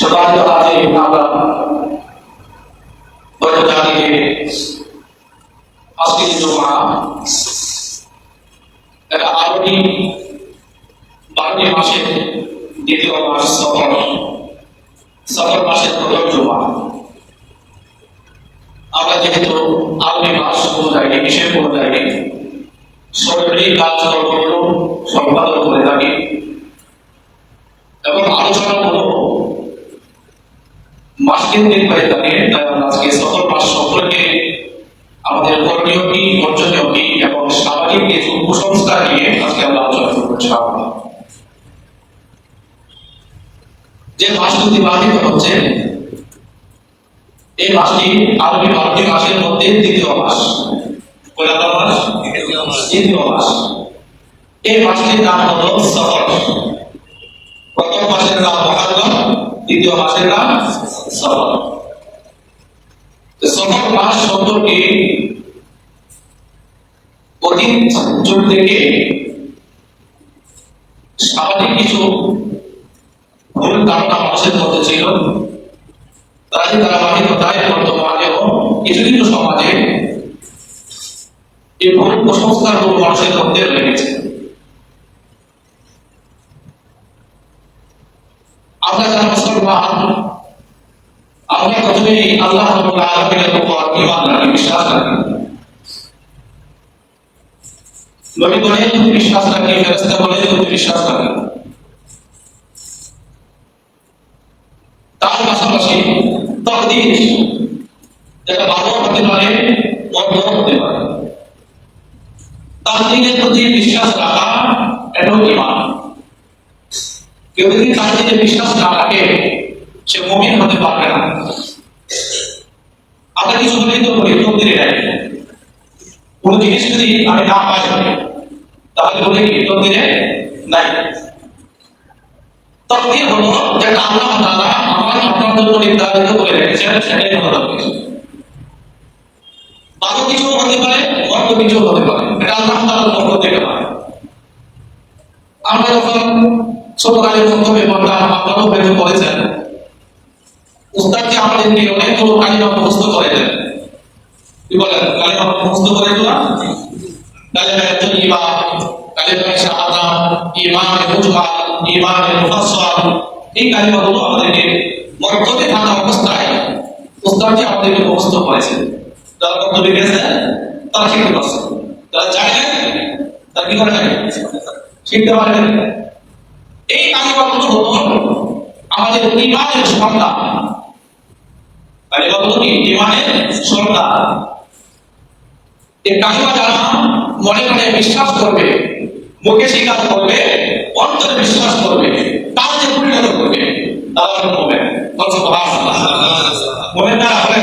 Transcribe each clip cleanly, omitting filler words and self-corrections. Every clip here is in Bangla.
সম্মানিত হাজির, আমরা হয়তো জানি যে আজকের জুমা একটা আরবি 12টি মাসের দ্বিতীয় মাস সফর মাসের প্রথম জুমা। আমরা যেহেতু আরবি মাস অনুযায়ী হিসেব অনুযায়ী সরকারি কাজকর্মগুলো সম্পাদন করে থাকি এবং আলোচনাগুলো মাসকেন্দ্রিক হয়ে থাকে। তাই আমরা আজকে সফর মাস সম্পর্কে আমাদের করণীয় কি, বর্জনীয় কি এবং সামাজিক কিছু কুসংস্কার নিয়ে আজকে আমরা আলোচনা করবো। যে মাসটি অতিবাহিত হচ্ছে এই মাসটি আরবি 12টি মাসের মধ্যে দ্বিতীয় মাস। কয়টা মাস? দ্বিতীয় মাস। এই মাসটির নাম হলো সফর। প্রথম মাসের নাম মুহররম, দ্বিতীয় মাসের নাম সফর। সফর মাস সম্পর্কে অতীত যুগ থেকে সামাজিক কিছু ভুল ধারণা মানুষের মধ্যে ছিল। তাই ধারাবাহিকতায় বর্তমানেও কিছু কিছু সমাজে এই ভুল কুসংস্কার মানুষের মধ্যে রয়ে গেছে। আমরা যারা মুসলমান, আমরা প্রথমেই আল্লাহ রাব্বুল আলামিনের উপর ঈমান রাখি, বিশ্বাস রাখি। নবী বলে তুমি বিশ্বাস রাখি, ফেরেশতা বলে তুমি বিশ্বাস রাখি। তার পাশাপাশি তাকদীর, যেটা ভালো হতে পারে, মন্দ হতে পারে, তাকদীরের প্রতি বিশ্বাস রাখা এটাও ঈমান। কেউ যদি তাকদীরে বিশ্বাস না রাখে সে মুমিন হতে পারবে না। আমরা কিছু হলেই তো বলি তকদীরে নাই, কোন জিনিস যদি আমি না পাই তাহলে বলে কি তকদীরে নাই। তাকদীর হলো যেটা আল্লাহ তাআলা আমার আপনার জন্য নির্ধারিত করে রেখেছেন, সেটাই হলো তাকদীর। ভালো কিছু হতে পারে, মন্দ কিছু হতে পারে, এটা আল্লাহ তাআলার পক্ষ থেকে পারে। আমরা যখন ছোটকালে প্রথমে পড়তাম, আপনারাও হয়তো পড়েছেন, উস্তাদ যে আমাদেরকে অনেকগুলো কালিমা মুখস্থ করে দেন। কি বলেন? কালিমা মুখস্থ করে দিলা, কালিমা তাইয়্যিবা, কালিমা শাহাদাত, ঈমান মুজমাল, ঈমান মুফাসসাল, এই কালিমাগুলো আমাদেরকে মর্যাদা থাকা অবস্থায় উস্তাদ যে আমাদেরকে মুখস্থ করেছেন। যারা মর্যাদা গেছে তারা শিখতে পারছে, যারা যায় না তারা কি করে থাকে, শিখতে পারে না। এই কালিমাগুলো হলো আমাদের ঈমানের সন্তান। কালিমাগুলো কি? ঈমানের সন্তান। এই কালিমা যারা মনে মনে বিশ্বাস করবে, মুখে স্বীকার করবে, অন্তরে বিশ্বাস করবে, কাজে পরিণত করবে, তারা হলো মুমিন। সুবহানাল্লাহ। মুমিন না হলে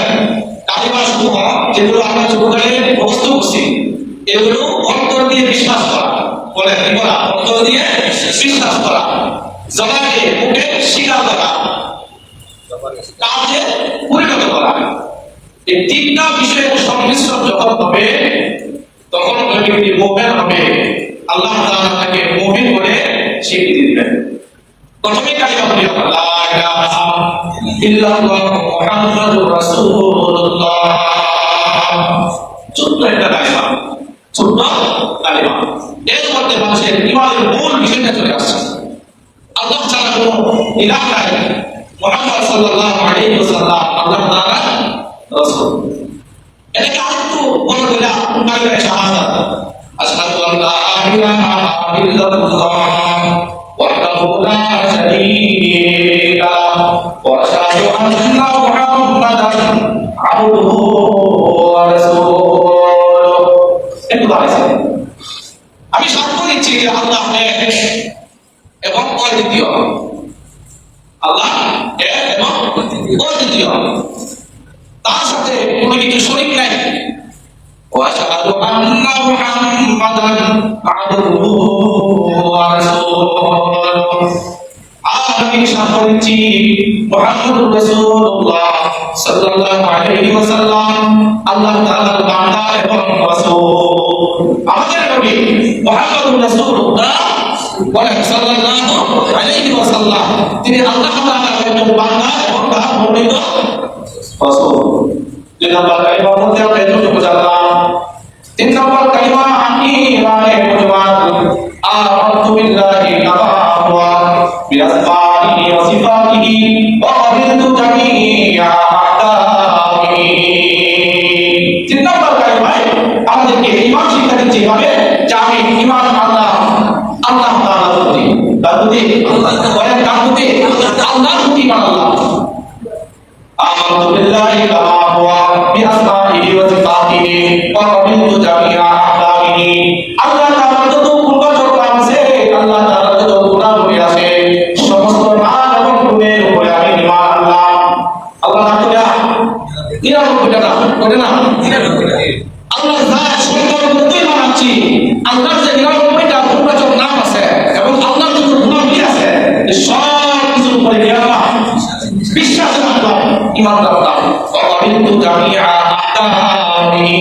কালিমা শুধু যেগুলো আমরা ছোটকালে মুখস্থ করছি, এগুলো অন্তর দিয়ে বিশ্বাস করা। বলে কি করা? অন্তর দিয়ে বিশ্বাস করা, জবানে মুখে স্বীকার করা, কাজে পরিণত করা। এই তিনটা বিষয়ের সংমিশ্রণ যখন হবে তখন ওই ব্যক্তি মুমিন হবে। আল্লাহ তাআলা তাকে মুমিন বলে স্বীকৃতি দিবেন। প্রথমে কালিমা বলি লা ইলাহা ইল্লাল্লাহ মুহাম্মাদুর রাসূলুল্লাহ। ছোট্ট একটা কালিমা, ছোট্ট কালিমা। এর মধ্যে মানুষের ঈমানের মূল বিষয়টা চলে আসছে। আল্লাহ ছাড়া কোনো ইলাহ নাই, মুহাম্মদ সাল্লাল্লাহু আলাইহি ওয়াসাল্লাম আল্লাহ তাআলার রাসূল। এটাকে আরেকটু বড় করে কালিমা শাহাদাত, আশহাদু আল্লা ইলাহা ইল্লাল্লাহ ওয়াহদাহু লা শারীকা লাহু ওয়া আশহাদু আন্না মুহাম্মাদান আবদুহু ওয়া রাসূলুহু। একটু দাঁড়াইছে, আমি সাক্ষ্য দিচ্ছি যে আল্লাহ এক এবং অদ্বিতীয়। আল্লাহ এক এবং অদ্বিতীয়, তার সাথে কোনো কিছু শরীক নাই। ওয়াশহাদু আন্না মুহাম্মাদান আবদুহু ওয়া রাসূলুহু। আমি সাক্ষ্য দিচ্ছি মুহাম্মদুর রাসূলুল্লাহ সাল্লাল্লাহু আলাইহি ওয়াসাল্লাম আল্লাহ তাআলার বান্দা এবং রাসূল। আমাদের নবী মুহাম্মদুর রাসূলুল্লাহ সাল্লাল্লাহু আলাইহি ওয়াসাল্লাম তিনি আল্লাহ তাআলার একজন বান্দা তার বর্ণিত রাসূল। 2 নম্বর কালিমার মধ্যে আমরা এতটুকু জানলাম। 3 নম্বর কালিমা ঈমানে মুজমাল আমানতু বিল্লাহি কামা হুয়া বিআসমাইহি ওয়া সিফাতিহি ওয়া ক্বাবিলতু জামিআ আহকামিহি। 3 নম্বর কালিমায় আমাদেরকে ঈমান শিক্ষা দিচ্ছে ভাবে যে আমি ঈমান আল্লাহ তাআলার প্রতি, তার প্রতি বলেন কার প্রতি? আল্লাহর প্রতি ঈমান আল্লাহ। আমানতু বিল্লাহি কামা হুয়া বিআসমাইহি ওয়া সিফাতিহি ওয়া ক্বাবিলতু জামিআ আহকামিহি। আল্লাহ তাআলার যত পূর্বজন্ম নাম আছে, আল্লাহ তাআলার যত গুণাবলী আছে, সমস্ত নাম এবং গুণের উপরে আমি ঈমান আনলাম। আল্লাহ নাম তো 99টা নাম, কয়টা নাম? 99। আল্লাহ জাত সত্তার উপরে ঈমান আনছি। আল্লাহর যে 99টা পূর্বজন্ম নাম আছে এবং আল্লাহর যত গুণাবলী আছে, সব কিছুর উপরে কি আল্লাহ বিশ্বাস রাখলাম, ঈমান রাখলাম। ওয়া ক্বাবিলতু জামিআ আহকামিহি।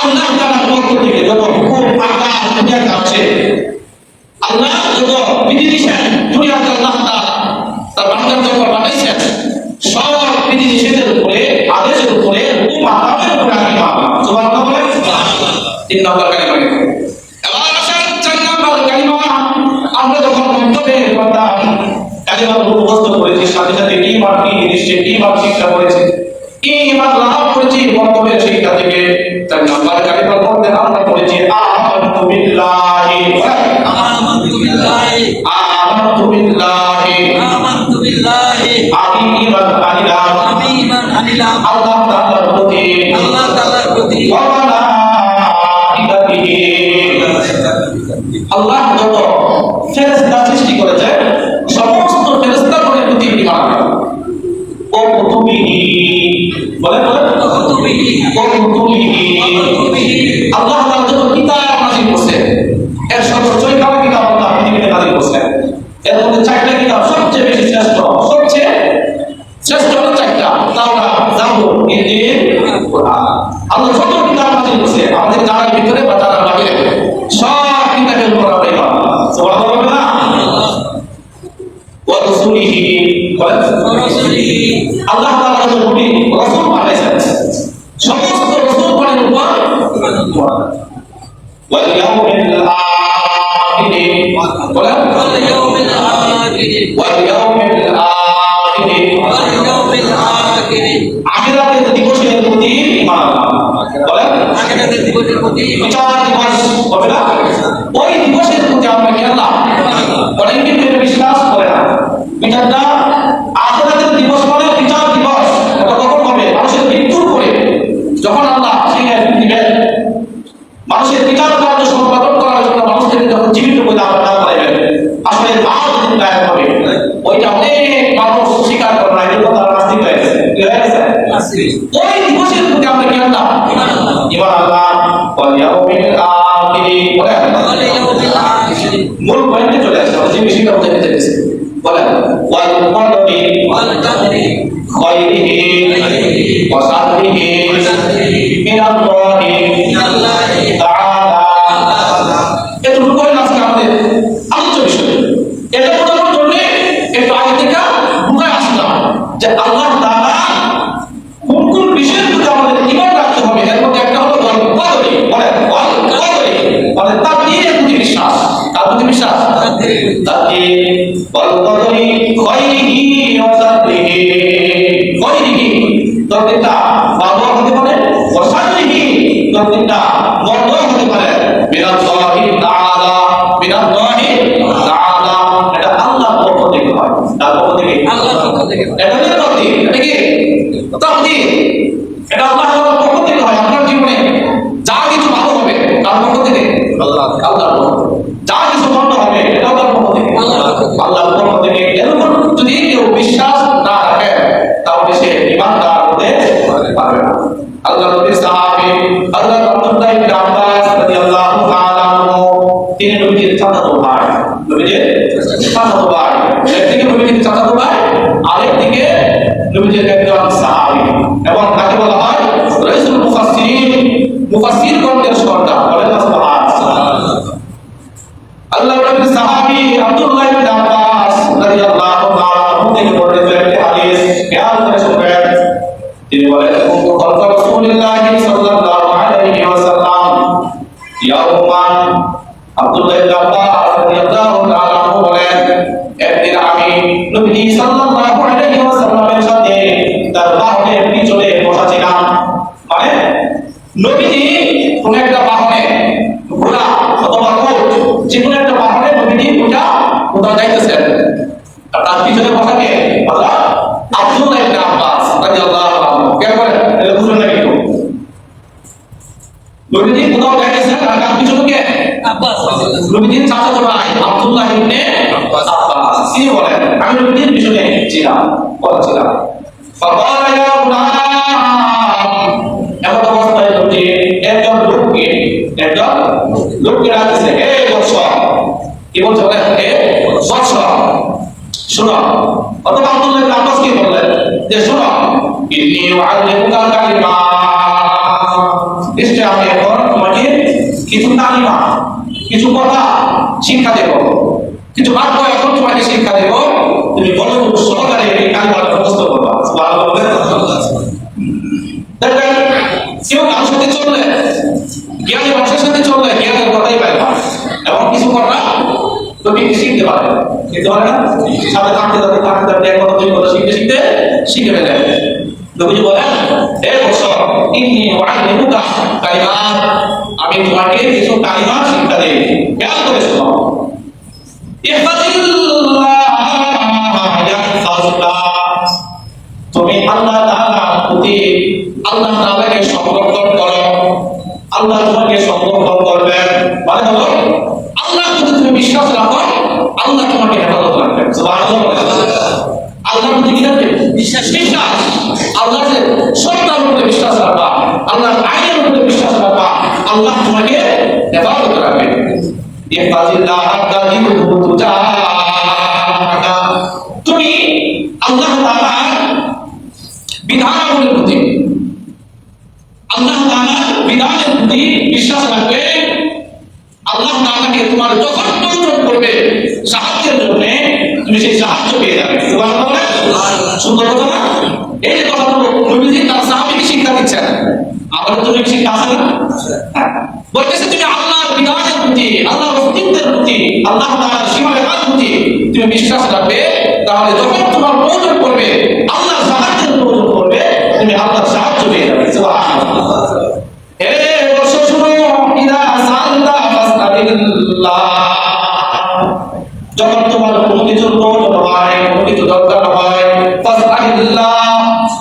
আল্লাহ তাআলার পক্ষ থেকে যত হুকুম আহকাম দুনিয়াতে আছে, আল্লাহ যত বিধিনিষেধ দুনিয়াতে আল্লাহ তাআলা তার বান্দার জন্য পাঠাইছেন, সব বিধিনিষেধের উপরে, আদেশের উপরে, হুকুম আহকামের উপরে আমি ঈমান আনলাম। সুবহানাল্লাহ বলেন। 3 নম্বর কালিমা। এবার আসেন 4 নম্বর কালিমা। আমরা যখন মন্তব্যে করতাম কালিমা মুখস্থ করেছি, সাথে সাথে ঈমান কি জিনিস, ঈমান শিক্ষা করেছি, ঈমান লাভ করেছি মন্তব্যের শিক্ষা থেকে। 4 নম্বর কালিমার মধ্যে আমরা পড়েছি আমানতু বিল্লাহি, আমানতু বিল্লাহি, আমানতু বিল্লাহি, আমানতু বিল্লাহি। আমি ঈমান আনিলাম, আমি ঈমান আনিলাম আল্লাহ তাআলার প্রতি, আল্লাহ তাআলার প্রতি। ওয়া মালাইকাতিহি। আল্লাহ যত ফেরেশতা সৃষ্টি করেছে, সমস্ত ফেরেশতাগণের প্রতি ঈমান আনলাম। ও কুতুবিহি, বলেন বলেন, ওয়া কুতুবিহি, ও কুতুবিহি। আল্লাহ তাআলা যত কিতাব নাযিল করছেন, এর সর্বোচ্চ কিতাব আল্লাহ পৃথিবীতে নাযিল করছেন। এর মধ্যে 4টা কিতাব সবচেয়ে বেশি শ্রেষ্ঠ, সবচেয়ে শ্রেষ্ঠ হলো 4টা, তাওরাত, জাবুর, ইনজিল, কুরআন। আল্লাহ যত কিতাব নাযিল করছে, আমাদের জানার ভিতরে বা জানার বাইরে সব কিতাবের উপর আমরা ঈমান আনলাম। সুবহানাল্লাহ। ওয়া রাসূলিহি, ওয়া রাসূলিহি। আল্লাহ তাআলা যত নবী রাসূল পাঠাইছেন, সমস্ত রাসূলগণের উপর ওয়াল ইয়াউমিল আখির, বলেন ওয়াল ইয়াউমিল আখির, ওয়াল ইয়াউমিল আখির, ওয়াল ইয়াউমিল আখির। আখিরাতের দিবসের প্রতি ঈমান আনলাম। বলেন আখিরাতের দিবসের প্রতি বিচার দিবস হবে না, ওই দিবসের প্রতি আমরা কি আল্লাহ অনেক কিন্তু এটা বিশ্বাস করে না। বিচারটা আখিরাতের দিবস মানে বিচার দিবস, এটা কখন হবে? মানুষের মৃত্যুর পরে, যখন আল্লাহ সেখানে দিবেন, মানুষের বিচার কার্য সম্পাদন করার জন্য মানুষদেরকে যখন জীবিত করে আল্লাহ করাইবেন, আসলে লাশ দিন গায়েব হবে, ওইটা অনেক মানুষ স্বীকার করে না, এর কথা নাস্তিক হয়ে গেছে, কি হয়ে গেছে? ওই দিবসের প্রতি আমরা কি আল্লাহ ঈমান আনলাম। ওয়াল ইয়াউমিল আখির, বলেন ওয়াল ইয়াউমিল আখির। মূল পয়েন্টে চলে আসছে, আমরা যে বিষয়টা বোঝাতে চাইছি, বলেন ওয়াল কদরি ওয়াল কদরি খায়রিহি ওয়া শাররিহি মিনাল্লাহি মিনাল্লাহি তাআলা। এতটুকু পয়েন্ট আজকে আমাদের আলোচ্য বিষয়। এটা বোঝানোর জন্য একটু আগে থেকে বুঝে আসলাম যে আল্লাহ তাআলা কোন কোন বিষয়ের প্রতি আমাদের ঈমান রাখতে হবে। এর মধ্যে একটা হলো ওয়াল কদরি, বলেন ওয়াল কদরি, মানে তাকদীরের প্রতি বিশ্বাস। তার প্রতি বিশ্বাস, তাকদীর। ওয়াল কদরি খায়রিহি ওয়া শাররিহি, খায়রিহি তকদীরটা ভালো হতে পারে, ওয়া শাররিহি তকদীরটা মন্দ হতে পারে। মিনাল্লাহি তাআলা, মিনাল্লাহি তাআলা, এটা আল্লাহর পক্ষ থেকে হয়। তার পক্ষ থেকে, আল্লাহর পক্ষ থেকে। এটা হলো তাকদীর। এটা কি তাকদীর? এটা আল্লাহর পক্ষ থেকে হয়। আপনার জীবনে যা কিছু ভালো হবে তার পক্ষ থেকে, আল্লাহর পক্ষ থেকে। যা কিছু মন্দ হবে এটা আল্লাহর পক্ষ থেকে, আল্লাহর পক্ষ থেকে। এর উপর যদি কেউ বিশ্বাস না রাখে তাহলে সে ঈমানদার হতে পারবে না। আল্লাহর নবীর সাহাবী হযরত আব্দুল্লাহ ইবনে আব্বাস রাদিয়াল্লাহু তাআলা আনহু, তিনি নবীর চাচাতো ভাই, নবীর চাচাতো ভাই। একদিকে নবীর চাচাতো ভাই, আরেকদিকে নবীর একজন সাহাবী, এবং তাকে বলা হয় রাইসুল মুফাসসিরিন, মুফাসসিরগণের সর্দার। বলেন সুবহানাল্লাহ। আল্লাহর নবীর সাহাবী আব্দুল্লাহ ইবনে আব্বাস রাদিয়াল্লাহু তাআলা আনহু থেকে বর্ণিত একটি হাদিস, خلف رسول الله صلى الله عليه وسلم يوما আব্দুল্লাহ ইবনে আব্বাস রাদিয়াল্লাহু তাআলা বলেন একদিন আমি নবী সাল্লাল্লাহু আলাইহি ওয়াসাল্লামের সাথে তার বাহনের পিছনে বসা ছিলাম। মানে নবীজি কোন একটা বাহনে ঘোড়া অথবা উট যে কোনো একটা বাহনে নবীজি কোথাও যাইতেছেন। আর তার পিছনে বসা কে? হযরত আব্দুল্লাহ ইবনে আব্বাস রাদিয়াল্লাহু আনহু। কে বলেন? এটা বুঝুন না কিন্তু নবীজি কোথাও যাইতেছেন আর তার পিছনে কে? আব্বাস নবীজির চাচাতো ভাই আব্দুল্লাহ ইবনে আব্বাস। তিনি বলেন আমি নবীজির পিছনে ছিলাম, কথা ছিলাম। ফাকালা ইয়া গুলাম, এমন অবস্থায় নবীজি একজন লোককে ডাকতেছে, হে বৎস। কি বলছে? বলেন হে বৎস, শোনো। অথবা আব্দুল্লাহ ইবনে আব্বাস কি বললেন যে শোনো, ইন্নী উআল্লিমুকা কালিমা, নিশ্চয় আমি এখন তোমাকে কিছু কালিমা, কিছু কথা শিক্ষা দেব, কিছু বাক্য এখন তোমাকে শিক্ষা দেব, তুমি মনোযোগ সহকারে এই কালিমাটা মুখস্থ করবা। সুবহানাল্লাহ বলেন। দেখবেন কেউ কারোর সাথে চললে, জ্ঞানী মানুষের সাথে চললে জ্ঞানের কথাই পাইবা, এবং কিছু কথা তুমি শিখতে পারবে, শিখতে পারবে না? সাথে থাকতে এক কথা দুই কথা শিখে ফেলে। নবীজি বলেন হে বৎস, ইন্নী উআল্লিমুকা কালিমাত, আমি তোমাকে কিছু কালিমা শিক্ষা দেই, খেয়াল করে শোনো। ইহফাজিল্লাহ ইয়াহফাজুকা, তুমি আল্লাহ তাআলার প্রতি আল্লাহ তাআলাকে সংরক্ষণ করো, আল্লাহ তোমাকে সংরক্ষণ করবেন। মানে হলো আল্লাহর প্রতি তুমি বিশ্বাস রাখো, আল্লাহ তোমাকে হেফাজত রাখবেন। সুবহানাল্লাহ। আল্লাহর প্রতি কি রাখবে? বিশ্বাস। আল্লাহর সত্তার উপরে বিশ্বাস রাখবা, আল্লাহর আইনের উপরে বিশ্বাস রাখবা, আল্লাহ তোমাকে হেফাজত রাখবে। ইহফাজিল্লাহ তাজিদহু তুজাহাকা, তুমি আল্লাহ তাআলার বিধানাবলীর প্রতি, আল্লাহ তাআলার বিধানের প্রতি বিশ্বাস রাখবে। আল্লাহ তাআলাকে তোমার যখন প্রয়োজন করবে সাহায্যের জন্য, তুমি সেই সাহায্য পেয়ে যাবে। সুবহানাল্লাহ। সুন্দর কথা না? এই যে কথাগুলো নবীজি তার সাহাবীকে শিক্ষা দিচ্ছেন, আমাদের জন্য শিক্ষা আছে না? বলতেছে তুমি আল্লাহর বিধানের প্রতি, আল্লাহর অস্তিত্বের প্রতি, আল্লাহ তাআলার সীমারেখার প্রতি তুমি বিশ্বাস রাখবে, তাহলে যখন তোমার প্রয়োজন পড়বে, আল্লাহর সাহায্যের প্রয়োজন পড়বে, তুমি আল্লাহর সাহায্য পেয়ে যাবে। সুবহানাল্লাহ। হে বৎস শুনো, ইদা সাআলতা ফাসআলিল্লাহ, যখন তোমার কোনো কিছুর প্রয়োজন হয়, কোনো কিছু দরকার হয়, ফাসআলিল্লাহ,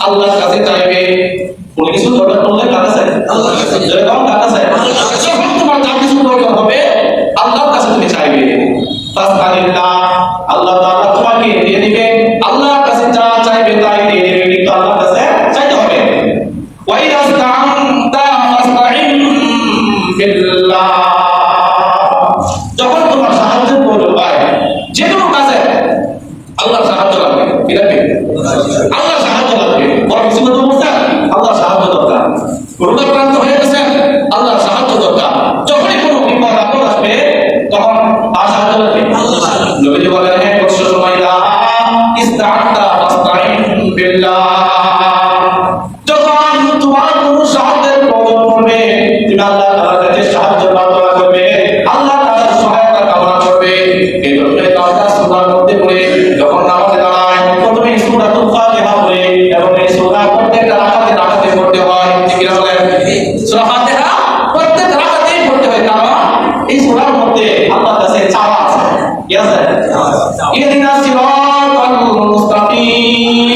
আল্লাহর কাছে চাইবে। কোনো কিছু দরকার পড়লে কাছে চাই, আল্লাহর কাছে। যখন কাছে চাই, যখন তোমার যা কিছু প্রয়োজন হবে, আল্লাহর কাছে তুমি চাইবে। ফাসআলিল্লাহ, আল্লাহ তাআলা তোমাকে দিয়ে দিবে। আল্লাহর কাছে যা চাইবে তাই দিয়ে দিবে, কিন্তু আল্লাহর কাছে চাইতে হবে। ওয়া ইযা ইসতাআনতা ফাসতাইন বিল্লাহ, যখন তোমার সাহায্যের প্রয়োজন হয়, যে কোনো কাজে আল্লাহর সাহায্য লাগবে। কি লাগবে? আল্লাহর সাহায্য লাগবে। বড় মুসিবত অবস্থা, আল্লাহর সাহায্য দরকার। রোগাক্রান্ত হয়ে গেছে, আল্লাহর সাহায্য দরকার। যখনই কোনো বিপদ আপদ আসবে, তখন তার সাহায্য লাগবে। নবীজি বলেন হে বৎস শুনাইলা, ইসতাআনতা ফাসতাইন বিল্লাহ, যখন তোমার কোনো সাহায্যের প্রয়োজন পড়বে, তুমি আল্লাহ তাআলার কাছে সাহায্য প্রার্থনা করবে, আল্লাহ তাআলার সহায়তা কামনা করবে। এই জন্য আমরা সূরার মধ্যে পড়ে যখন নামাজে দাঁড়াই, প্রথমে সূরাতুল ফাতিহা পড়ে, এবং এই সূরা প্রত্যেকটা রাকাতে পড়তে হয়। ঠিক কি বলেন? সূরা ফাতিহা প্রত্যেক রাকাতেই পড়তে হয়, কারণ এই সূরার মধ্যে আল্লাহর কাছে চাওয়া আছে। কি আছে? ইহদিনাস সিরাতাল মুস্তাকিম,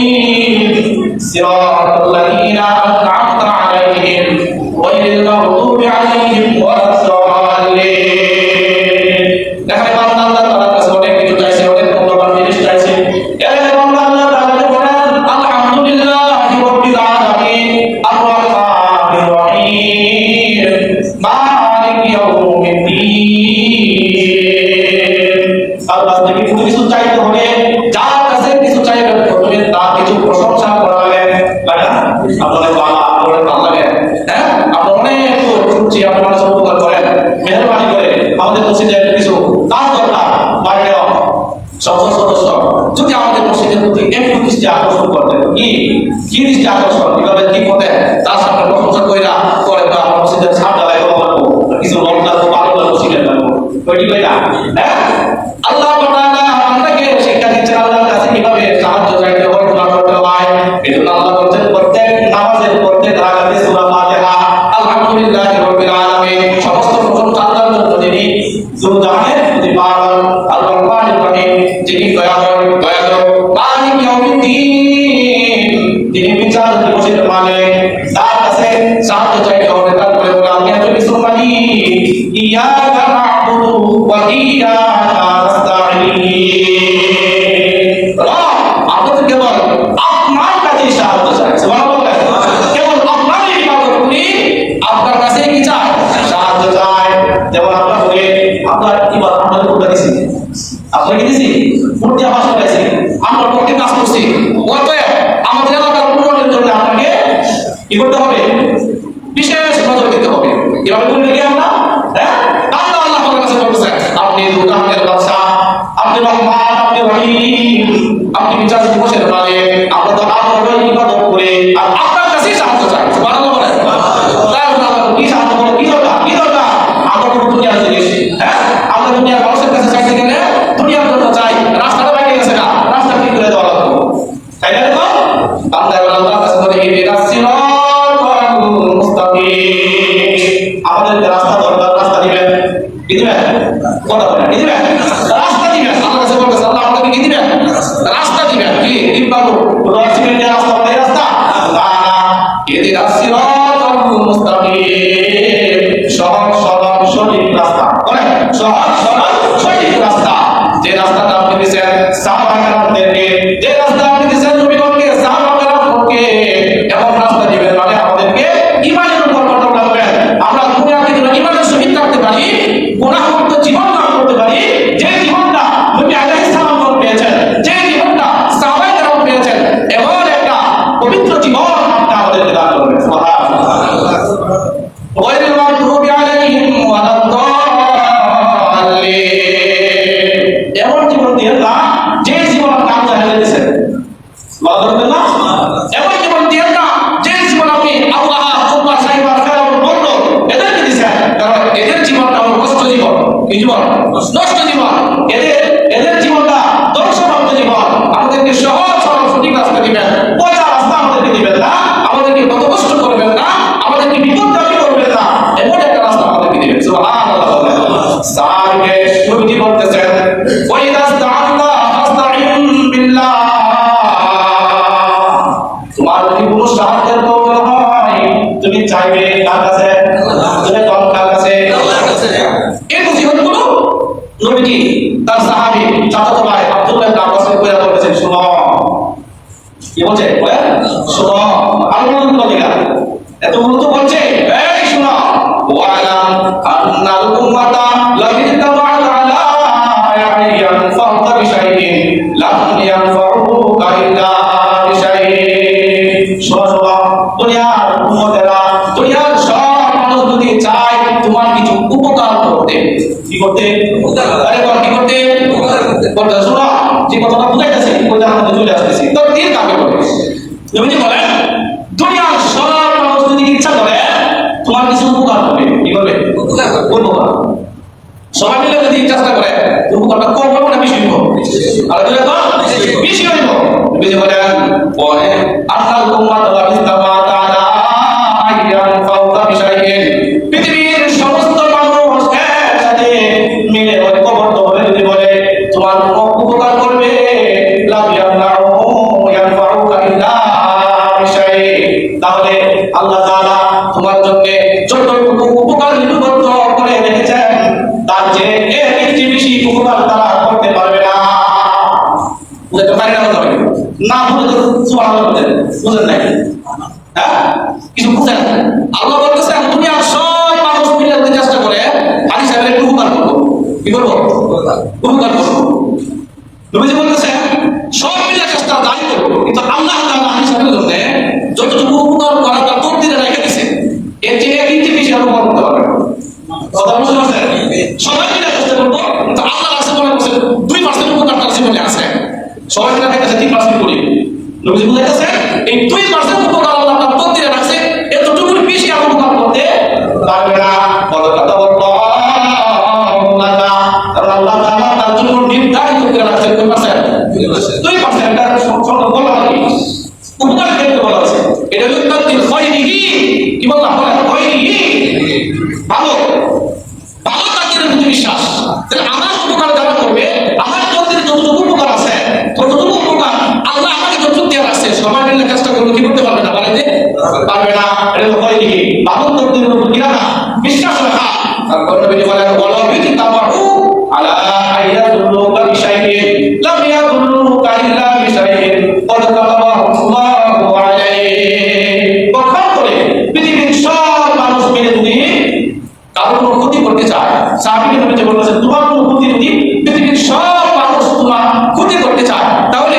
সিরাতাল লাযিনা আন'আমতা আলাইহিম গায়রিল মাগদুবি আলাইহিম ওয়ালাদ-দাল্লিন। দেখা বান্দা আল্লাহ তাআলার কাছে অনেক কিছু চাইছে, অনেক মূল্যবান জিনিস চাইছে। এর বান্দা আল্লাহ তাআলাকে বলেন আলহামদুলিল্লাহি রাব্বিল আলামিন, আর রাহমানির রহিম, মালিক ইয়াউমিদ্দিন। আল্লাহ থেকে কিছু চাইতে হবে, যার কাছে কিছু চাইবে প্রথমে তার কিছু প্রশংসা করাবে। তাই না? আপনারা বাবা, আপনারা ভালো লাগে, হ্যাঁ? আপনারা অনেক শুনছি, আপনারা সব উপকার করেন, মেহরবানি করে আমাদের মসজিদে কিছু কাজ দরকার, বাইরেও সংসদ সদস্য যদি আমাদের মসজিদের প্রতি একটু দৃষ্টি আকর্ষণ করতেন, কি দৃষ্টি আকর্ষণ, কিভাবে কি করতেন, তার মসজিদের ছাদ ঢালাই করা লাগবো, কিছু রং লাগবো, বালু লাগবো, সিমেন্ট লাগবো, কয়টি কয়টা? হ্যাঁ, আল্লাহ তাআলা আমাদেরকে শিক্ষা দিচ্ছেন আল্লাহর কাছে কিভাবে সাহায্য চাইতে হয়, দোয়া করতে হয়। এজন্য আল্লাহ বলছেন প্রত্যেক নামাজের প্রত্যেক রাকাতে সূরা ফাতিহা আলহামদুলিল্লাহি রাব্বিল আলামিন, সমস্ত প্রশংসা আল্লাহর জন্য যিনি দুজাহানের প্রতিপালক, আর রহমানির রহিম, যিনি দয়াময় দয়ালু, মালিক ইয়াউমিদ্দিন, যিনি বিচার দিবসের মালিক। তার কাছে সাহায্য চাইতে হবে। তারপরে বলে আমি একজন মুসলমানি, ইয়াকা না'বুদু ওয়া ইয়াকা নাস্তাঈন। আপনাদের কেবল আপনার কাছে সাহায্য চাই, সুবহানাল্লাহ। কেবল আপনারই ইবাদত করি, আপনার কাছে কি চাই? সাহায্য চাই। যেমন আমরা বলি আপনার ইবাদত আপনাদের কোথা দিছি, আপনাকে দিছি মূর্তি আবাস করেছি, আমরা পক্ষে কাজ করছি, অতএব আমাদের এলাকার উন্নয়নের জন্য আপনাকে কি করতে হবে? বিশেষ নজর দিতে হবে। এভাবে করলে কি আমরা আল্লাহ আল্লাহ আপনার কাছে বলতেছেন আপনি দুজাহানের বাদশা, আপনি রহমান, আপনি রহিম, আপনি বিচার দিবসের মালিক। আমরা তো আপনার ইবাদত করে আর আপনার কাছেই সাহায্য চাই, সুবহানাল্লাহ বলেন। তাই আমরা কি সাহায্য করব? কি দরকার? কি দরকার? আমরা তো দুনিয়ার জিনিস, আমরা দুনিয়ার মানুষের কাছে চাইতে গেলে দুনিয়ার জন্য চাই, রাস্তাটা বাইরে গেছে না, রাস্তা ঠিক করে দেওয়া লাগবে, তাই না? দেখো বান্দা এবার আল্লাহর কাছে বলে ইহদিনাস সিরাতাল মুস্তাকিম, আমাদেরকে রাস্তা দরকার, রাস্তা দিবেন, কি দিবেন? কথা বলেন, কি দিবেন? রাস্তা দিবেন। আল্লাহর কাছে বলতেছে আল্লাহ আমাদেরকে কি দিবেন? রাস্তা দিবেন। কি দিবাগো? রোড সিমেন্টের রাস্তা, আমাদের রাস্তা না, ইহদিনাস সিরাতাল মুস্তাকিম, সহজ সরল সঠিক রাস্তা, বলেন সহজ সরল সঠিক রাস্তা। যে রাস্তাটা আপনি দিয়েছেন সাহাবায়ে-কেরামদেরকে, যে রাস্তা আপনি দিয়েছেন নবীগণকে, সাহাবায়ে-কেরামকে, এমন রাস্তা দিবেন মানে আমাদেরকে ঈমানের উপর অটল রাখবেন। আমরা দুনিয়াকে যেন ঈমানের সহিত রাখতে পারি, গুনাহমুক্ত জীবন লাভ করতে পারি। যে জীবনটা নবী আলাইহিস সালাম পেয়েছেন, যে জীবনটা সাহাবায়ে-কেরাম পেয়েছেন, এমন একটা পবিত্র জীবন আমাদেরকে দান করবেন। সুবহানাল্লাহ। গায়রিল মাগদুবি আলাইহিম ওয়ালাদ-দাল্লিন, এমন জীবন দিয়ে না যে জীবন আপনি আল্লাহ দিয়েছেন, বলবেন না? এমন জীবন দিয়ে না যে জীবন আপনি আল্লাহ আল্লাহ সাইবার ফেরাউন বলল এদেরকে দিয়েছেন, কারণ এদের জীবনটা হলো কষ্ট জীবন। কি জীবন? নষ্ট জীবন। এদের জীবনটা ধ্বংসপ্রাপ্ত জীবন। আমাদেরকে সহজ সরল সঠিক রাস্তা দিবেন, পচা রাস্তা আমাদেরকে দিবেন না, আমাদেরকে কত কষ্ট করবেন না, আমাদেরকে বিপদগামী করবেন না, এমন একটা রাস্তা আমাদেরকে দিবেন। সুবহানাল্লাহ। সাহাবীকে নবীজি বলতেছেন ওয়াইদা ইসতাআনতা ফাস্তাঈন বিল্লাহ, তোমার যদি কোনো সাহায্যের প্রয়োজন হয় তুমি চাইবে কার কাছে? তুমি কোন কার কাছে? আল্লাহর কাছে। এই নসিহতগুলো নবীজি তার সাহাবী চাচাতো ভাই আব্দুল্লাহ ইবনে আব্বাসকে কইরা বলেছেন, শুনো। কি বলছে? বলেন শুনো। আল্লাহর বলেগা এতগুলো তো বলছে, এই শুনো। ওয়ালাম আন্নাল উম্মাতা লামিতাবাত আলা ইয়ান ফাউকা বিশাইইন লাম ইয়ানফাউকা ইল্লা বিশাইইন। শুনো, দুনিয়ার উম্মতেরা, দুনিয়ার সব মানুষ যদি চায় তোমার কিছু উপকার করতে, কি করতে? আরে বল কি করতে? উপকার করতে। বলতে শুনো, যে কথাটা বুঝাইতেছি ওইটা আমাদের চলে আসতেছি। তো তিন কাকে বলে? নবীজি বলেন দুনিয়ার সব মানুষ যদি ইচ্ছা করে তোমার কিছু উপকার করবে, কি করবে? উপকার। সবাই মিলে যদি চেষ্টা করে উপকারটা কম হবে না বেশি হইব? আর যদি বেশি হইব। নবীজি বলেন ওহে আল্লাহ উম্মাত লামিতাবাত আলা ইয়ান ফাউকা বিশাইইন, পৃথিবীর সমস্ত মানুষ একসাথে মিলে ঐক্যবদ্ধ হয়ে যদি বলে তোমার কোনো উপকার করবে, লাম ইয়ামনাউ ইয়ানফাউকা ইল্লা বিশাইইন, তাহলে আল্লাহ তাআলা তোমার জন্য যতটুকু উপকার লিপিবদ্ধ করে রেখেছেন তার চেয়ে এর চেয়ে বেশি উপকার তারা করতে পারবে না। বুঝতে পারেন না? বুঝে তো সুবহানাল্লাহ বলেন, বুঝেন নাই? হ্যাঁ, কিছু বুঝেন? আল্লাহ বলতেছেন দুনিয়ার সব মানুষ মিলে যদি চেষ্টা করে আলী সাহেবের একটু উপকার করবো, কি করবো? উপকার করবো। নবীজি বলতেছেন সব মিলে চেষ্টা যাই করবো, কিন্তু আল্লাহ তাআলা আলী সাহেবের জন্য যতটুকু উপকার করার তার তকদিরে রেখে দিয়েছে, এর চেয়ে একটি বেশি আর উপকার করতে পারবে না। কথা বুঝতে পারছেন? সবাই মিলে চেষ্টা করবো, কিন্তু আল্লাহ রাসূল বলেছেন 2% উপকার তার জীবনে আছে। সবাই মিলে কাছে 3% করি। নবীজি বুঝাইতেছেন এই 2% উপকার আল্লাহ তার তকদিরে রাখছে, এতটুকু বেশি আর উপকার করতে পারবে না। বলো কথা বলতো কারণ আল্লাহ তাআলা তার জন্য নির্ধারিত করে রাখছেন কত পার্সেন্ট? 2%। এটা সম্পূর্ণ বলা হয় উপকার ক্ষেত্রে বলা আছে। এটা হলো তাকদির খায়রিহি, কি বললাম? বলা খায়রিহি, ভালো ভালো তাকদিরের প্রতি বিশ্বাস। তাহলে আমার উপকার যারা করবে, আমার তাকদিরে যতটুকু উপকার আছে, ততটুকু উপকার আল্লাহ আমাকে যতটুকু দেওয়া আছে, সবাই মিলে চেষ্টা করলে কি করতে পারবে না? বানাইতে পারবে না। এটা হলো খায়রিহি, ভালো তাকদিরের উপর কি রাখা? বিশ্বাস রাখা। তারপর নবী বলেন বলো বিতি তামারু আলা আইয়াতুল্লাহ বিশাইইন লাম ইয়াদুল্লুকা ইল্লা বিশাইইন ক্বাদ কাতাবাহু আলাইহি। কখন করে পৃথিবীর সব মানুষ মিলে যদি কারো কোনো ক্ষতি করতে চায়, সাহাবীকে নবী যে বলেছেন তোমার কোনো ক্ষতি যদি পৃথিবীর সব মানুষ তোমার ক্ষতি করতে চায়, তাহলে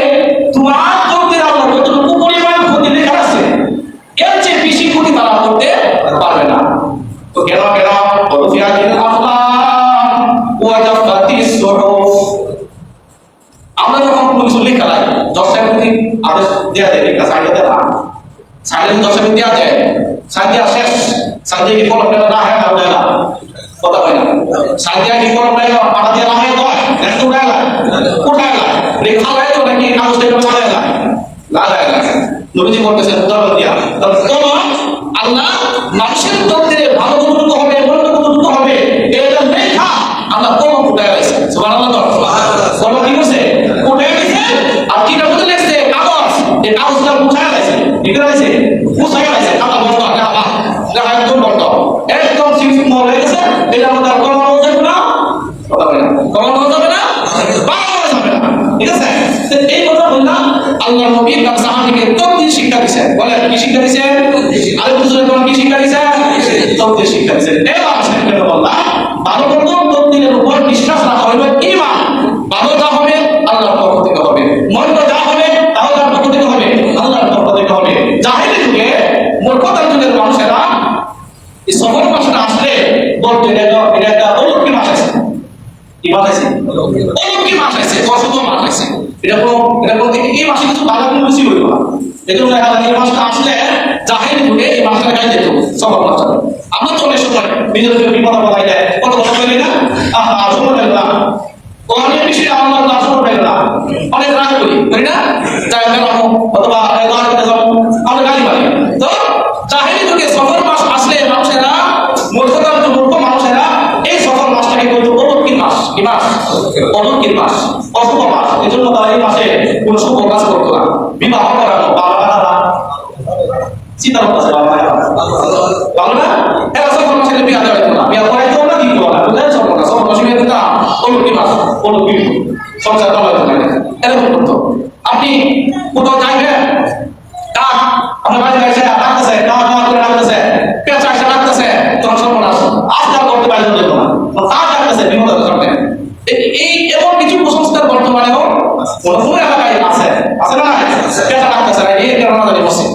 তোমার ক্ষতির আল্লাহ কতটুকু পরিমাণ ক্ষতি লেখা আছে, এর চেয়ে বেশি ক্ষতি তারা করতে পারবে না। তো কেন বলফিয়াতিল আফলাম ওয়া জাফাতিস সুহুফ। আমরা যখন কোনো কিছু লেখা লাই 10 টাকা যদি আদেশ দেয়া যায়, লেখা সাইডে দেয়া সাইডে 10 টাকা দেয়া যায়, সাইডে শেষ, সাইডে কি কলম দেয়া না হয় না দেয়া না, কথা হয় না। সাইডে কি কলম দেয়া পাটা দেয়া না হয় তো একটু দেয়া না, কোথায় না লেখা হয় তো নাকি কাগজ থেকে পড়া যায় না যায় না। নবীজি বলতেছেন উদাহরণ দিয়া, তখন আল্লাহ মানুষের তকদিরে ভালো কতটুকু হবে, মন্দ কতটুকু হবে, এটা লেখা আল্লাহ কলম উঠায় রাখছে। সুবহানাল্লাহ। কলম কি করছে? উঠায় রাখছে। আর কিটা বলে লিখছে? কাগজ। এই কাগজটা উঠায় রাখছে, কি করে রাখছে? উঠায় রাখছে। আল্লাহ বলতো আল্লাহ দেখা একদম বলতো একদম সিম্পল হয়ে গেছে। এটা আমাদের কলম হয়ে যাবে না, কথা বলে না, কলম হয়ে যাবে না, বাংলা হয়ে যাবে না, ঠিক আছে? এই কথা বললাম আল্লাহ নবী তার সাহাবীকে তকদির শিক্ষা দিয়েছেন। বলে কি শিক্ষা দিয়েছেন? আরে বুঝলে কোন কি শিক্ষা দিয়েছেন? তকদির শিক্ষা দিয়েছেন। এবার আসেন কেন বললাম ভালো মন্দ তকদিরের উপর বিশ্বাস রাখা হলো ঈমান। ভালো যা হবে আল্লাহর পক্ষ থেকে হবে, মন্দ যা হবে তাও আল্লাহর পক্ষ থেকে হবে, আল্লাহর পক্ষ থেকে হবে। জাহেলি যুগে মূর্খতার যুগের মানুষেরা এই সফর মাসটা আসলে বলতো এটা একটা অলৌকিক মাস আছে। কি মাস আছে? অলৌকিক মাস আছে, অশুভ মাস আছে। এটা এই মাসে কিছু ভালো কোনো কিছু হইল না। এজন্য এই মাসটা আসলে জাহেলি যুগে এই মাসটা গায়ে যেত সফর মাসটা। আমরা তো অনেক সময় নিজেদেরকে বিপদ বলাই দেয়, কত কথা বলি না, সময় পেল না, অনেক বিষয়ে আমার না সময় পেল না, অনেক রাগ করি করি না, যাই কেন অথবা আমরা গালি মারি। তো জাহেলি যুগে সফর মাস আসলে মানুষেরা মূর্খতার মূর্খ মানুষেরা এই সফর মাসটাকে বলতো অলৌকিক মাস। কি মাস? অলৌকিক মাস, অশুভ মাস। এই জন্য তারা এই মাসে কোন শুভ কাজ করতো না। বিবাহ করানো বাবা চিন্তা করতেছে ভালো না, এরা সফর মাসে বিয়া দেওয়া হইতো না, বিয়া করাইতো না, দিত না, বুঝলেন? সফর মাসে বিয়ে দিত না, অলৌকিক মাস, অলৌকিক সংসার চালাইতো না, এরকম করতো। আপনি কোথাও যাইবেন, কাক আপনার বাড়ি যাইছে ডাকতেছে, কাক করে ডাকতেছে, পেঁচা এসে ডাকতেছে, তখন সর্বনাশ আজকাল করতে পারে দেবো না, কাক ডাকতেছে বিপদের কারণে। এই এমন কিছু কুসংস্কার বর্তমানেও কোন এলাকায় আছে, আছে না? পেঁচা ডাকতেছে না, এই কারণে আমাদের বসে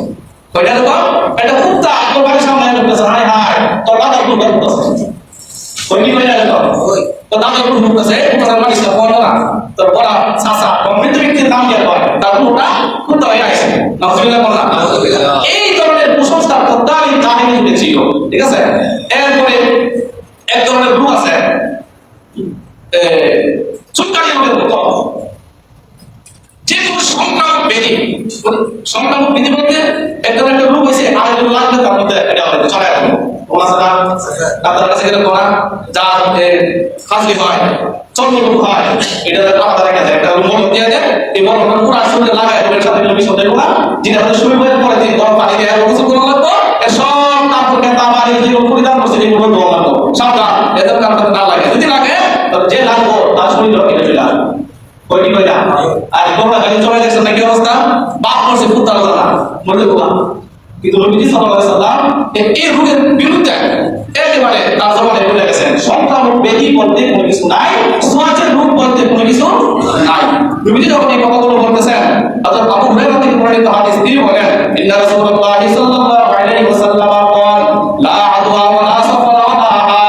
কয়টা দেখো এটা কুত্তা তোর বাড়ির সামনে ঢুকতেছে, হায় হায় তোর দাদা একটু ঢুকতেছে, কই কি কইরা দেখো তোর দাদা একটু ঢুকতেছে, তোর বাড়ির সামনে বলো না, তোর বড় চাচা মৃত্যু ব্যক্তির নাম দিয়ে কয়, তার পুরোটা কুত্তা হয়ে আসে। নাউজুবিল্লাহ বল না। এই ধরনের কুসংস্কার তৎকালীন জাহেলি যুগে ছিল, ঠিক আছে? এরপরে এক ধরনের গ্রুপ আছে সুলতানি গ্রুপের মতো, যে কোনো সংক্রামক ব্যাধি, সংক্রামক ব্যাধি বলতে একদম একটা রোগ হয়েছে, আরেকজন লাগবে তার মধ্যে এটা হয়তো ছড়ায় আসবে। আপনার কাছে গেলে কোনা যার খাসলি হয়, চর্মরোগ হয়, এটা আলাদা দেখা যায়, একটা মলম দিয়ে দেয়, এই মলমটা পুরো শরীরে লাগায়, এর সাথে মিশন দেবো না, যেটা হচ্ছে শরীর বইয়ের পরে যে গরম পানি দিয়ে গোসল করা লাগবে, এর সব কাপড় কেতা বাড়ি যে পরিধান করছে এগুলো ধোয়া লাগবে, সাবধান এদের কারণে না লাগে, যদি লাগে তাহলে যে লাগবো তার শরীর কেটে চলে আসবে। কয়টি কয়টা আর তোমরা খালি চলে যাচ্ছেন নাকি অবস্থা? বাপ করছে পুত্র আলাদা বলতে বোকা, কিন্তু নবীজি সাল্লাল্লাহু আলাইহি সাল্লাম এই রোগের বিরুদ্ধে একেবারে তার জবানে বলে গেছেন সংক্রামক ব্যাধি বলতে কোনো কিছু নাই, সোয়াচের রোগ বলতে কোনো কিছু নাই। নবীজি যখন এই কথাগুলো বলতেছেন, হযরত আবু হুরায়রা থেকে বর্ণিত হাদিস তিনি বলেন ইন্না রাসূলুল্লাহ সাল্লাল্লাহু আলাইহি ওয়াসাল্লাম قال لا عدوى ولا سفر ولا حامى।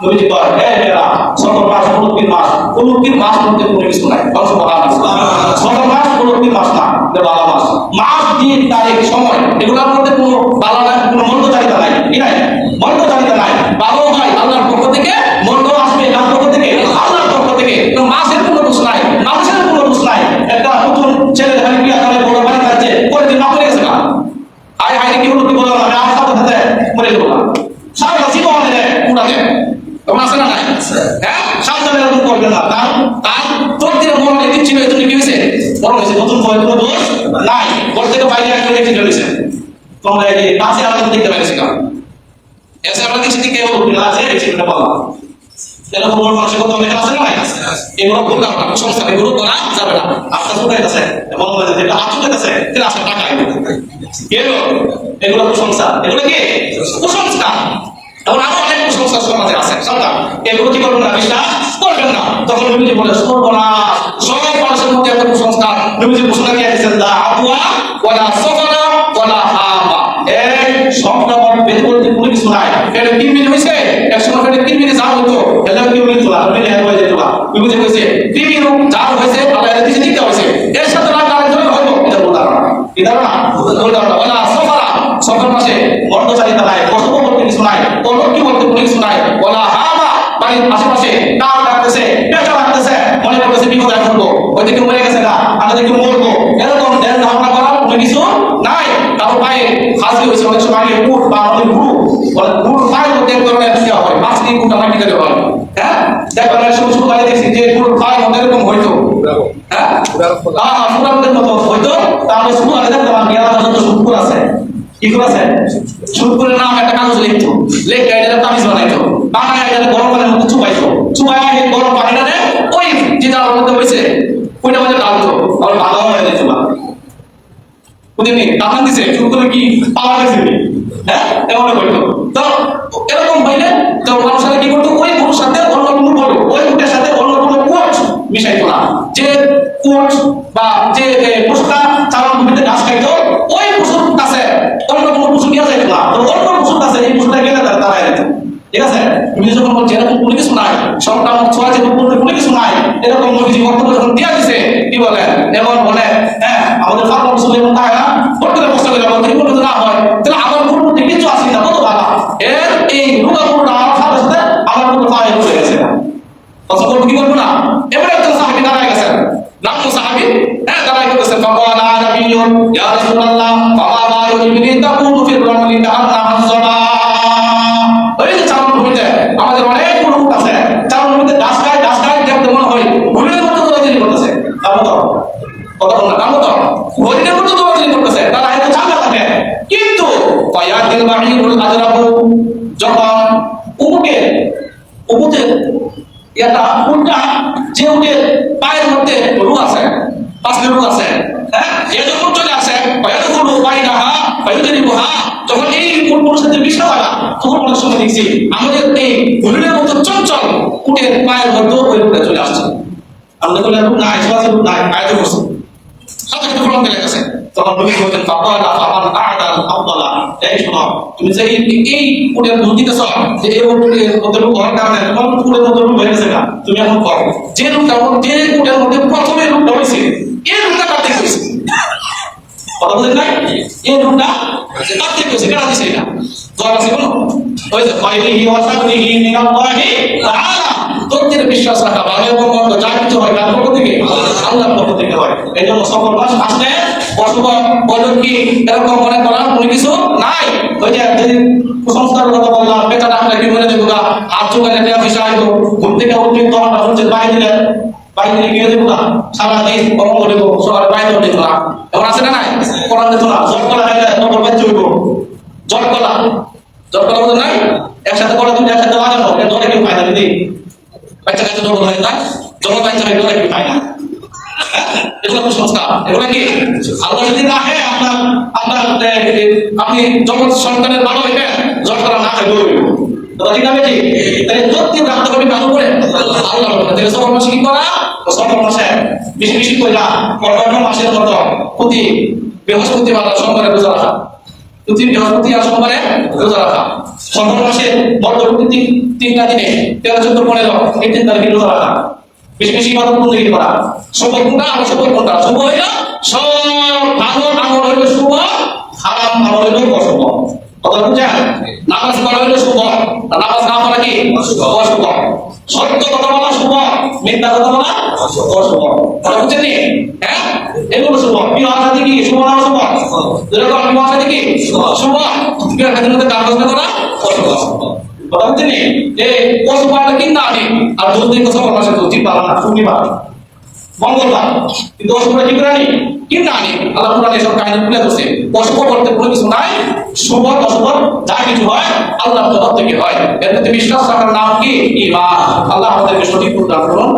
নবীজি বলেন হে মেরা সফর মাস অলৌকিক মাস, অলৌকিক মাস বলতে কোনো কিছু নাই। সুবহানাল্লাহ, সফর মাস অলৌকিক মাস না, এটা ভালো মাস। মাস, দিন, তারিখ, সময় এগুলোর মধ্যে কোনো বালা নাই, কোনো মন্দচারিতা নাই, কি নাই? মন্দচারিতা নাই। ভালো হয় আল্লাহর পক্ষ থেকে, মন্দ আসবে কার পক্ষ থেকে? আল্লাহর পক্ষ থেকে। তো মাসের কোনো দোষ নাই, মানুষের কোনো দোষ নাই। একটা নতুন ছেলে ধরে বিয়া করে বড় বাড়ি যাচ্ছে, করে দিন না করে গেছে না, আয় হায় কি হলো, কি বলো না, আমি সাথে সাথে মরে গেল না, সারা জীবনে দেয় পুরাতে। তখন আছে না নাই? হ্যাঁ, সাবধানে এরকম করবে না। কারণ তার প্রত্যেক মনে একদিন ছিল, এই জন্য কি হয়েছে? বড় হয়েছে। নতুন বই কোনো দোষ নাই, ঘর থেকে বাইরে একটা রেখে চলেছে। তোমরা এই কাছে আলাদা দেখতে পাইছি না, এসে আমরা দেখছি যে কেউ আছে এই ছেলেটা বলা এরকম মানুষের কথা অনেক আছে না নাই? এগুলো ভুল কারণ কুসংস্কার, এগুলো করা যাবে না। আপনার ছোটাই আছে মনে হয় যেটা আচুকে আছে তাহলে আসলে টাকা কেন? এগুলো কুসংস্কার, এগুলো কি কুসংস্কার। এখন আরো অনেক কুসংস্কার সমাজে আছে, সন্তান এগুলো কি করবেন না, বিশ্বাস করবেন না। তখন নবীজি বলে করবো না, সব মানুষের মধ্যে একটা কুসংস্কার। নবীজি ঘোষণা দিয়ে দিয়েছেন, লা আবওয়া ওয়ালা সফরা ওয়ালা হামা, এই সবটা বের করতে কোনো কিছু নাই। এটা 3 মিনিট হইছে, একসময় এটা 3 মিনিট যা হইতো এটা 3 মিনিট তোলা, মিনিট এক হয়ে যেত না। নবীজি কইছে 3 মিনিট যা হইছে আল্লাহ এর দিকে দিতে হইছে, এর সাথে না কারণ জন্য হইতো এটা বলতা না, এটা না বলতা না। ওয়ালা সফরা, সফর মাসে মর্দচারিতা নাই, কসব বলতে কিছু নাই, অলৌকিক বলতে কোনো কিছু নাই। ওয়ালা হামা, বাড়ির আশেপাশে কাক ডাকতেছে, পেঁচা ডাকতেছে, মনে করতেছে বিপদ এখন হলো, ওইদিকে মরে গেছে না, আমাদেরকে মরবো, এরকম ধ্যান ধারণা করার কোনো কিছু নাই। তারপর পায়ে হাসি হয়েছে, অনেক সময় আগে উঠ বা অনেক গুরু বলে গুরু পায়ের মধ্যে এক ধরনের দেওয়া হয়, মাছ দিয়ে গুটা মাটি দেওয়া হয়। হ্যাঁ, দেখবেন শুরু শুরু করে দেখছি যে গুরুর পায়ের মধ্যে এরকম হইতো, হ্যাঁ ফুরানের মতো হইতো। তাহলে শুরু আগে দেখতে পান মেয়েরা যত সুদপুর আছে, কি করে আছে, সুদপুরের নাম একটা কাগজ লিখতো, লেখা এটা তামিজ বানাইতো, বানায় এটা গরম পানির মধ্যে চুবাইতো, চুবাই গরম পানিটা ওই যেটা ওর মধ্যে হয়েছে ওইটা মধ্যে ডালতো, আবার ভালো হয়ে যেত না। বুঝলি কামান দিছে শুরু করে কি পাওয়া গেছে, হ্যাঁ এমন হইতো। তো এরকম হইলে তো মানুষেরা কি করতো, ওই গরুর সাথে অন্য কোনো গরু, ওই গরুটার সাথে অন্য কোনো কোচ মিশাইতো না। যে কোচ বা যে পশুটা চালান ভূমিতে ঘাস খাইতো, ওই পশুর কাছে অন্য কোনো পশু গিয়ে যাইতো না। তো অন্য পশুর কাছে এই পশুটা গেলে তারা দাঁড়ায় যেত। ঠিক আছে, তুমি যখন বলছো এরকম কোনো কিছু নাই, সবটা ছোঁয়া যে বলতে কোনো কিছু নাই, এরকম নবীজি বক্তব্য যখন দিয়া দিছে, কি বলে এমন বলে, হ্যাঁ আমাদের ফারমান রাসূল এমন তাই না, বলতে প্রশ্ন করে বলতে কোনো কিছু না হয়, তাহলে আমার কোনো মধ্যে কিছু আসে না, কত ভালো এর এই রুগাপুরটা আমার সাথে সাথে আমার কোনো পায়ে হয়ে গেছে না। কথা বলবো কি বলবো না? এবারে একজন সাহাবী দাঁড়ায় গেছেন, নাম সাহাবী, হ্যাঁ দাঁড়ায় গেছেন, ফাকালা নাবিয়্যুন ইয়া রাসূলুল্লাহ ফামা বালু ইবনি তাকুনু ফির রাজুলি কাআন্না হাসবা। ওই যে চারণ ভূমিতে আমাদের অনেক উট আছে, চারণ ভূমিতে ঘাস খায় দেখতে মনে হয় ঘুরের মতো দৌড়াদৌড়ি করতেছে, কারণ তো কথা বল না, কারণ তো ঘুরের মতো দৌড়াদৌড়ি করতেছে, তারা এত চাঙ্গা থাকে। কিন্তু ফায়াতিল বাহিরুল আজরাবু, যখন উটের এটা উটটা যে উটের পায়ের মধ্যে রু আছে, পাঁচটা রু আছে, হ্যাঁ এ যখন চলে আসে ফায়াদখুলু বাইনাহা ফায়ুদরিবুহা, যখন এই উটগুলোর সাথে মিশা লাগা, তখন অনেক সময় দেখছি আমাদের এই ঘুরের মতো চঞ্চল উটের পায়ের মধ্যে ওই রুটা চলে আসছে। আমাদের বলে রু নাই, সবাই রু নাই, আয়াতে করছে সাথে সাথে ফলন দিলে গেছে। তখন নবী বলেন ফাকালা ফামান আ'দাল আফদালা, এই শোনো তুমি যে এই উটের দুধ দিতেছ, যে এই উটের মধ্যে রূপ হওয়ার কারণে তোমার উটের মধ্যে রূপ হয়ে গেছে না, তুমি এখন করো যে রূপটা যে উটের মধ্যে প্রথমে রূপটা হয়েছে এই রূপটা কাটতে হয়েছে, কথা বলেন নাই, এই রূপটা কাটতে হয়েছে, কেন দিছে এটা দোয়া আছে কোনো ওই যে ফাইলিহি ওয়া সাকরিহি মিনাল্লাহি তাআলা, তোদের বিশ্বাস রাখা ভালো এবং মন্দ যা কিছু হয় কার পক্ষ থেকে, আল্লাহর পক্ষ থেকে হয়। এই জন্য সকল মাস আসলে অশুভ অলৌকিক এরকম মনে করার কোনো কিছু নাই। ওই যে কুসংস্কারের কথা বললাম, বেটা ডাকলে কি মনে দেবো না, হাত চুকালে দেওয়া বিষয় হইতো, ঘুম থেকে উঠলে তখনটা হচ্ছে বাইরে গিয়ে দেবো না, সারাদিন কর্ম দেবো, সকালে বাইরে দেবো না, এমন আছে না নাই, করার দিত না, জল কলা খাইলে তখন বাচ্চা হইব, জল কলা মতো নাই, একসাথে কলা দুটো একসাথে লাগানো, এটা ধরে কেউ খায় না, দিদি বাচ্চা কাছে জল হয় না, জল বাচ্চা হয় ধরে কেউ খায় না। এগুলো কুসংস্কার, এগুলো কি আল্লাহ যদি রাখে আপনি যখন সন্তানের ভালো হইবেন, জল করা না খাই দৌড়বে, ঠিক আছে জি, তাই যতদিন রাখতে হবে ভালো করে আল্লাহ তাহলে সফর মাসে কি করা, সফর মাসে বেশি বেশি কইরা অন্য মাসের মতো প্রতি বৃহস্পতিবার সোমবারে রোজা রাখা, প্রতি বৃহস্পতি আর সোমবারে রোজা রাখা, সফর মাসে মধ্যবর্তী 3টা দিনে 13, 14, 15 এই 3 তারিখে রোজা রাখা, বেশি বেশি ইবাদত বন্দেগী করা, সফর কোনটা আর সফর কোনটা, শুভ হইলো সব ভালো আমল হইল শুভ, খারাপ আমল হইল অশুভ। কথা বুঝছেন? নামাজ পড়া হইল শুভ, নামাজ না পড়া কি অশুভ। সত্য কথা বলা শুভ, মিথ্যা কথা বলা অশুভ। কথা বুঝছেন নি? হ্যাঁ, এগুলো শুভ। বিবাহ সাথী কি শুভ না অশুভ? যেরকম বিবাহ সাথী কি শুভ, বিবাহ সাথীর মধ্যে কাজ করা অশুভ। কথা বুঝছেন নি? যে অশুভ একটা কিনা আনি আর দুধ দিন কথা বলা সেটা উচিত পালা না, শুনি পালা মঙ্গলবার, কিন্তু অশুভ কি করে আনি? কিনা আনি। আল্লাহ কোরআনে সব কাহিনী তুলে ধরছে। অশুভ করতে কোনো কিছু নাই, শুভ অশুভ যা কিছু হয় আল্লাহর তরফ থেকে হয়। এর মধ্যে বিশ্বাস রাখার নাম কি? ঈমান। আল্লাহ আমাদেরকে সঠিক প্রদান করুন।